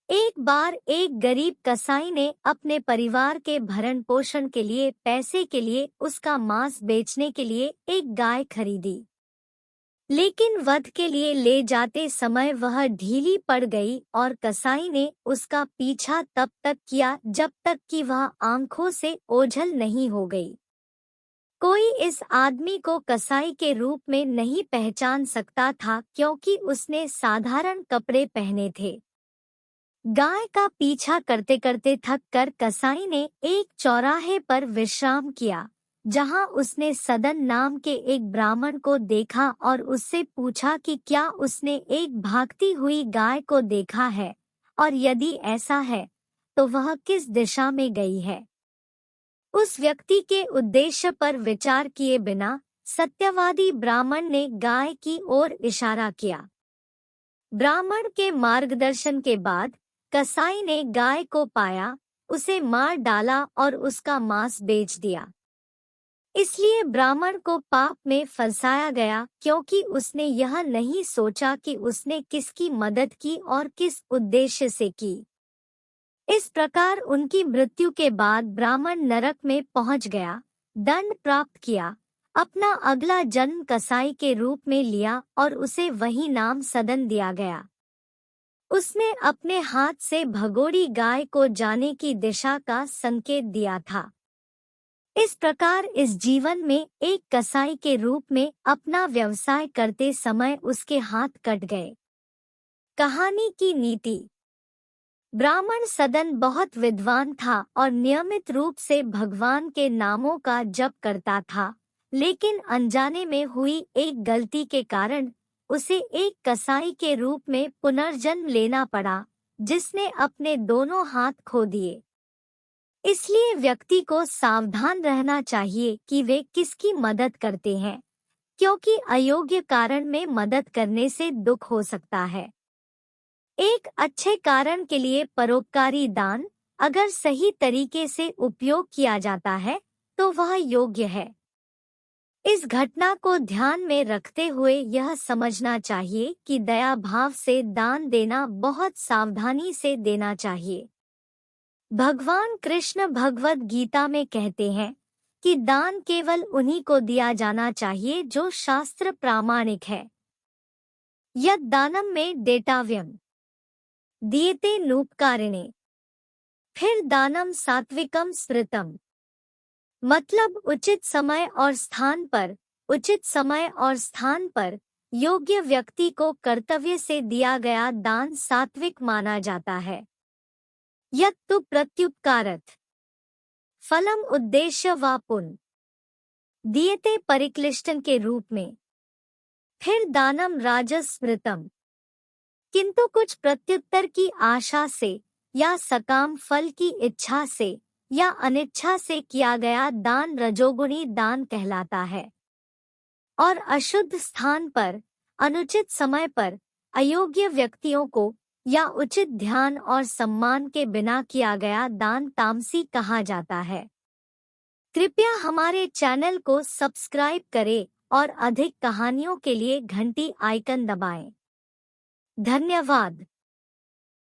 एक बार एक गरीब कसाई ने अपने परिवार के भरण पोषण के लिए पैसे के लिए उसका मांस बेचने के लिए एक गाय खरीदी। लेकिन वध के लिए ले जाते समय वह ढीली पड़ गई और कसाई ने उसका पीछा तब तक किया जब तक कि वह आंखों से ओझल नहीं हो गई। कोई इस आदमी को कसाई के रूप में नहीं पहचान सकता था क्योंकि उसने साधारण कपड़े पहने थे। गाय का पीछा करते करते थक कर कसाई ने एक चौराहे पर विश्राम किया, जहां उसने सदन नाम के एक ब्राह्मण को देखा और उससे पूछा कि क्या उसने एक भागती हुई गाय को देखा है, और यदि ऐसा है तो वह किस दिशा में गई है। उस व्यक्ति के उद्देश्य पर विचार किए बिना सत्यवादी ब्राह्मण ने गाय की ओर इशारा किया। ब्राह्मण के मार्गदर्शन के बाद कसाई ने गाय को पाया, उसे मार डाला और उसका मांस बेच दिया। इसलिए ब्राह्मण को पाप में फंसाया गया क्योंकि उसने यह नहीं सोचा कि उसने किसकी मदद की और किस उद्देश्य से की। इस प्रकार उनकी मृत्यु के बाद ब्राह्मण नरक में पहुंच गया, दंड प्राप्त किया, अपना अगला जन्म कसाई के रूप में लिया और उसे वही नाम सदन दिया गया। उसने अपने हाथ से भगोड़ी गाय को जाने की दिशा का संकेत दिया था। इस प्रकार इस जीवन में एक कसाई के रूप में अपना व्यवसाय करते समय उसके हाथ कट गए। कहानी की नीति। ब्राह्मण सदन बहुत विद्वान था और नियमित रूप से भगवान के नामों का जप करता था, लेकिन अनजाने में हुई एक गलती के कारण उसे एक कसाई के रूप में पुनर्जन्म लेना पड़ा, जिसने अपने दोनों हाथ खो दिए। इसलिए व्यक्ति को सावधान रहना चाहिए कि वे किसकी मदद करते हैं, क्योंकि अयोग्य कारण में मदद करने से दुख हो सकता है। एक अच्छे कारण के लिए परोपकारी दान अगर सही तरीके से उपयोग किया जाता है तो वह योग्य है। इस घटना को ध्यान में रखते हुए यह समझना चाहिए कि दया भाव से दान देना बहुत सावधानी से देना चाहिए। भगवान कृष्ण भगवद गीता में कहते हैं कि दान केवल उन्हीं को दिया जाना चाहिए जो शास्त्र प्रामाणिक है। यद दानम में देताव्यम दीयते नूपकारिणे। फिर दानम सात्विकम स्मृतम, मतलब उचित समय और स्थान पर, उचित समय और स्थान पर योग्य व्यक्ति को कर्तव्य से दिया गया दान सात्विक माना जाता है। यत् तु प्रत्युपकारत फलम उद्देश्य वा पुण्य दीयते परिक्लिष्टन के रूप में। फिर दानम राजस स्मृतम, किंतु कुछ प्रत्युत्तर की आशा से या सकाम फल की इच्छा से या अनिच्छा से किया गया दान रजोगुणी दान कहलाता है। और अशुद्ध स्थान पर, अनुचित समय पर, अयोग्य व्यक्तियों को या उचित ध्यान और सम्मान के बिना किया गया दान तामसी कहा जाता है। कृपया हमारे चैनल को सब्सक्राइब करें और अधिक कहानियों के लिए घंटी आइकन दबाएं। धन्यवाद।